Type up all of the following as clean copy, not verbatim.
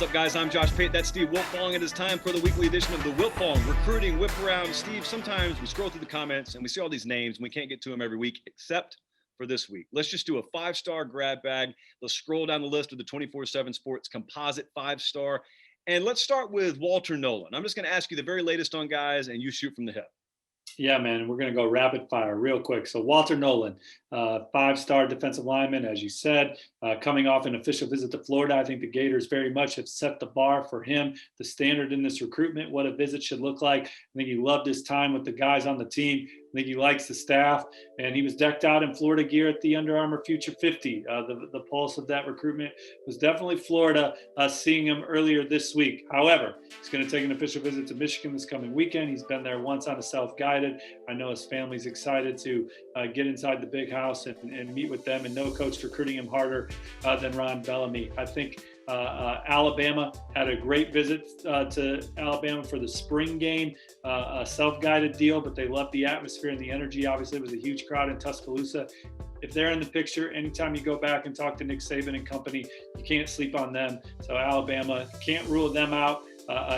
What's up, guys? I'm Josh Pate. That's Steve Wiltfong. It is time for the weekly edition of the Wiltfong Recruiting Whip Around. Steve, sometimes we scroll through the comments and we see all these names and we can't get to them every week except for this week. Let's just do a 5-star grab bag. Let's scroll down the list of the 24/7 Sports Composite 5-star. And let's start with Walter Nolan. I'm just going to ask you the very latest on guys and you shoot from the hip. Yeah, man, we're going to go rapid fire real quick. So Walter Nolan, 5-star defensive lineman, as you said, coming off an official visit to Florida. I think the Gators very much have set the bar for him, the standard in this recruitment, what a visit should look like. I think he loved his time with the guys on the team. I think he likes the staff, and he was decked out in Florida gear at the Under Armour Future 50. The pulse of that recruitment was definitely Florida, seeing him earlier this week. However, he's going to take an official visit to Michigan this coming weekend. He's been there once on a self-guided. I know his family's excited to get inside the big house and meet with them, and no coach recruiting him harder than Ron Bellamy. I think Alabama had a great visit to Alabama for the spring game, a self-guided deal, but they loved the atmosphere and the energy. Obviously, it was a huge crowd in Tuscaloosa. If they're in the picture, anytime you go back and talk to Nick Saban and company, you can't sleep on them. So Alabama, can't rule them out.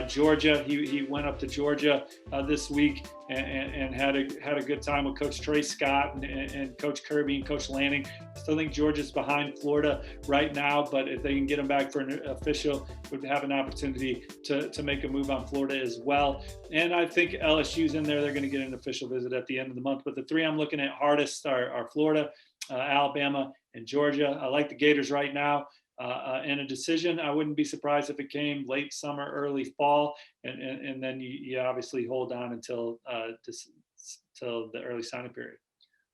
Georgia, he went up to Georgia this week and had a good time with Coach Trey Scott and Coach Kirby and Coach Lanning. Still think Georgia's behind Florida right now, but if they can get him back for an official, would have an opportunity to make a move on Florida as well. And I think LSU's in there. They're going to get an official visit at the end of the month. But the three I'm looking at hardest are Florida, Alabama, and Georgia. I like the Gators right now. And a decision, I wouldn't be surprised if it came late summer, early fall, and then you obviously hold on until the early signing period.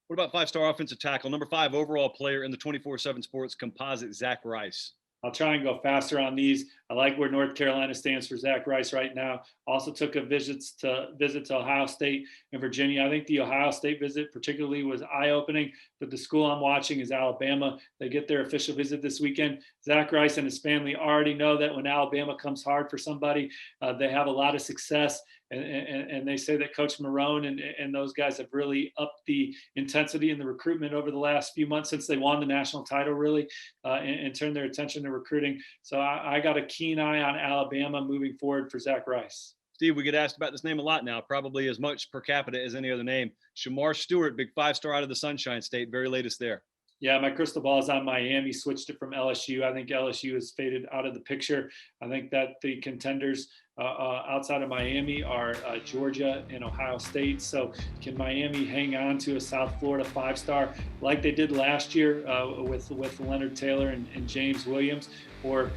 What about 5-star offensive tackle, number 5 overall player in the 24/7 Sports Composite, Zach Rice? I'll try and go faster on these. I like where North Carolina stands for Zach Rice right now. Also took a visit to Ohio State and Virginia. I think the Ohio State visit particularly was eye-opening, but the school I'm watching is Alabama. They get their official visit this weekend. Zach Rice and his family already know that when Alabama comes hard for somebody, they have a lot of success. And they say that Coach Marone and those guys have really upped the intensity in the recruitment over the last few months since they won the national title, really, and turned their attention to recruiting. So I got a keen eye on Alabama moving forward for Zach Rice. Steve, we get asked about this name a lot now, probably as much per capita as any other name. Shamar Stewart, big 5-star out of the Sunshine State, very latest there. Yeah, my crystal ball is on Miami, switched it from LSU. I think LSU has faded out of the picture. I think that the contenders outside of Miami are Georgia and Ohio State. So can Miami hang on to a South Florida 5-star like they did last year with Leonard Taylor and James Williams? Or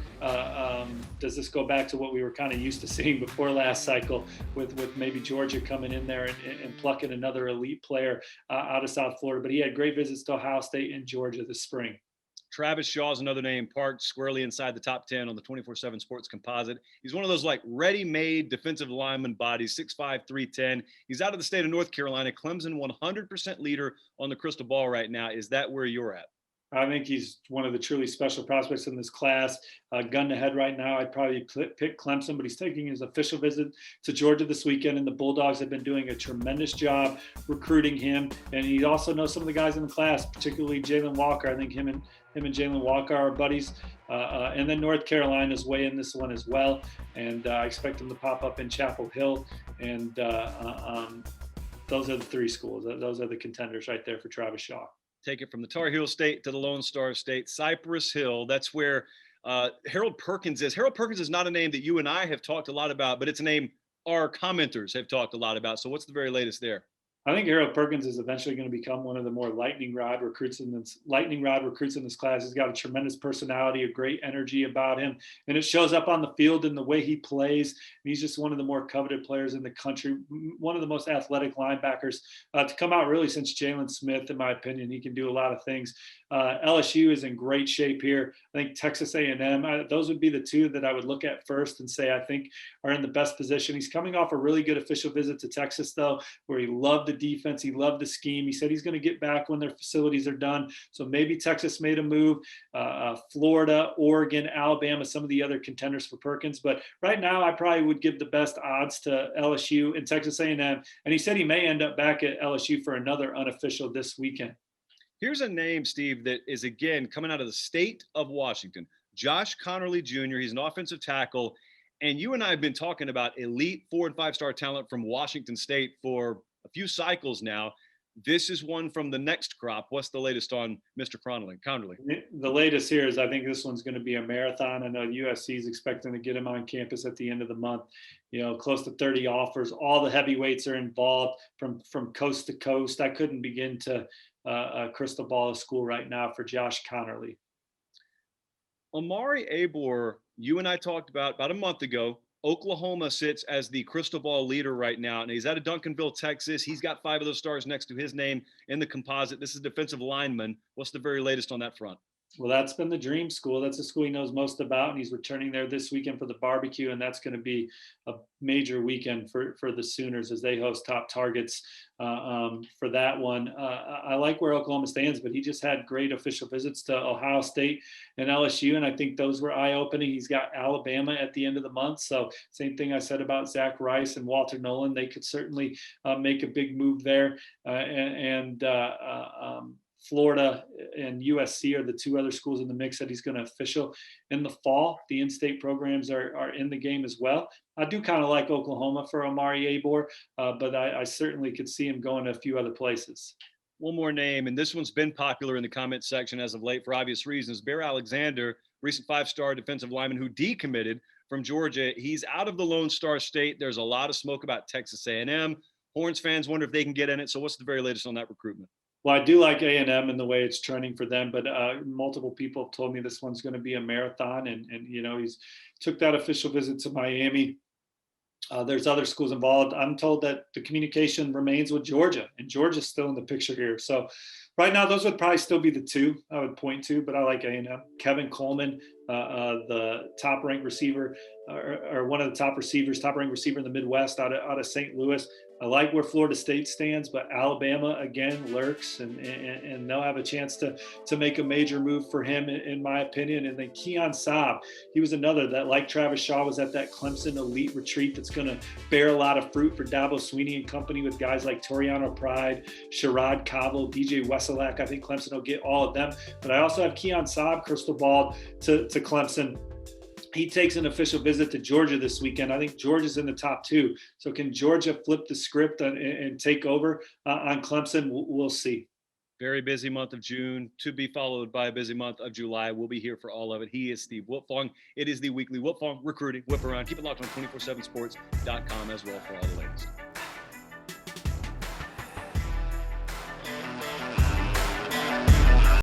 does this go back to what we were kind of used to seeing before last cycle with maybe Georgia coming in there and plucking another elite player out of South Florida? But he had great visits to Ohio State and Georgia this spring. Travis Shaw is another name, parked squarely inside the top 10 on the 24/7 Sports Composite. He's one of those like ready-made defensive lineman bodies, 6'5", 310. He's out of the state of North Carolina, Clemson 100% leader on the crystal ball right now. Is that where you're at? I think he's one of the truly special prospects in this class. Gun to head right now, I'd probably pick Clemson, but he's taking his official visit to Georgia this weekend, and the Bulldogs have been doing a tremendous job recruiting him. And he also knows some of the guys in the class, particularly Jalen Walker. I think him and Jalen Walker are buddies. And then North Carolina's way in this one as well. And I expect him to pop up in Chapel Hill. And those are the three schools. Those are the contenders right there for Travis Shaw. Take it from the Tar Heel State to the Lone Star State, Cypress Hill. That's where Harold Perkins is. Harold Perkins is not a name that you and I have talked a lot about, but it's a name our commenters have talked a lot about. So what's the very latest there? I think Harold Perkins is eventually going to become one of the more lightning rod recruits in this class. He's got a tremendous personality, a great energy about him, and it shows up on the field in the way he plays. He's just one of the more coveted players in the country, one of the most athletic linebackers to come out really since Jalen Smith, in my opinion. He can do a lot of things. LSU is in great shape here. I think Texas A&M, those would be the two that I would look at first and say I think are in the best position. He's coming off a really good official visit to Texas, though, where he loved the defense. He loved the scheme. He said he's going to get back when their facilities are done. So maybe Texas made a move. Florida, Oregon, Alabama, some of the other contenders for Perkins. But right now, I probably would give the best odds to LSU and Texas A&M. And he said he may end up back at LSU for another unofficial this weekend. Here's a name, Steve, that is, again, coming out of the state of Washington. Josh Connerly Jr. He's an offensive tackle. And you and I have been talking about elite 4 and 5 star talent from Washington State for a few cycles now. This is one from the next crop. What's the latest on Mr. Connerly? The latest here is I think this one's going to be a marathon. I know USC is expecting to get him on campus at the end of the month. Close to 30 offers. All the heavyweights are involved from coast to coast. I couldn't begin to crystal ball a school right now for Josh Connerly. Amari Abor, you and I talked about a month ago. Oklahoma sits as the crystal ball leader right now, and he's out of Duncanville, Texas. He's got 5 of those stars next to his name in the composite. This is defensive lineman. What's the very latest on that front? Well, that's been the dream school. That's the school he knows most about, and he's returning there this weekend for the barbecue, and that's going to be a major weekend for the Sooners as they host Top Targets for that one. I like where Oklahoma stands, but he just had great official visits to Ohio State and LSU, and I think those were eye-opening. He's got Alabama at the end of the month, so same thing I said about Zach Rice and Walter Nolan. They could certainly make a big move there, Florida and USC are the 2 other schools in the mix that he's going to official in the fall. The in-state programs are in the game as well. I do kind of like Oklahoma for Amari Abor, but I certainly could see him going to a few other places. One more name, and this one's been popular in the comment section as of late for obvious reasons. Bear Alexander, recent 5-star defensive lineman who decommitted from Georgia. He's out of the Lone Star State. There's a lot of smoke about Texas A&M. Horns fans wonder if they can get in it. So what's the very latest on that recruitment? Well, I do like A&M and the way it's trending for them, but multiple people have told me this one's going to be a marathon, and he's took that official visit to Miami. There's other schools involved. I'm told that the communication remains with Georgia, and Georgia's still in the picture here. So right now, those would probably still be the 2 I would point to, but I like A&M. Kevin Coleman, the top-ranked receiver, or one of the top ranked receiver in the Midwest out of St. Louis. I like where Florida State stands, but Alabama again lurks, and they'll have a chance to make a major move for him, in my opinion. And then Keon Saab, he was another that, like Travis Shaw, was at that Clemson elite retreat that's going to bear a lot of fruit for Dabo Swinney and company, with guys like Toriano Pride, Sherrod Cobble, DJ Wesselak. I think Clemson will get all of them, but I also have Keon Saab crystal ball to Clemson. He takes an official visit to Georgia this weekend. I think Georgia's in the top 2. So can Georgia flip the script and take over on Clemson? We'll see. Very busy month of June, to be followed by a busy month of July. We'll be here for all of it. He is Steve Wiltfong. It is the weekly Wiltfong Recruiting Whip Around. Keep it locked on 247sports.com as well for all the latest.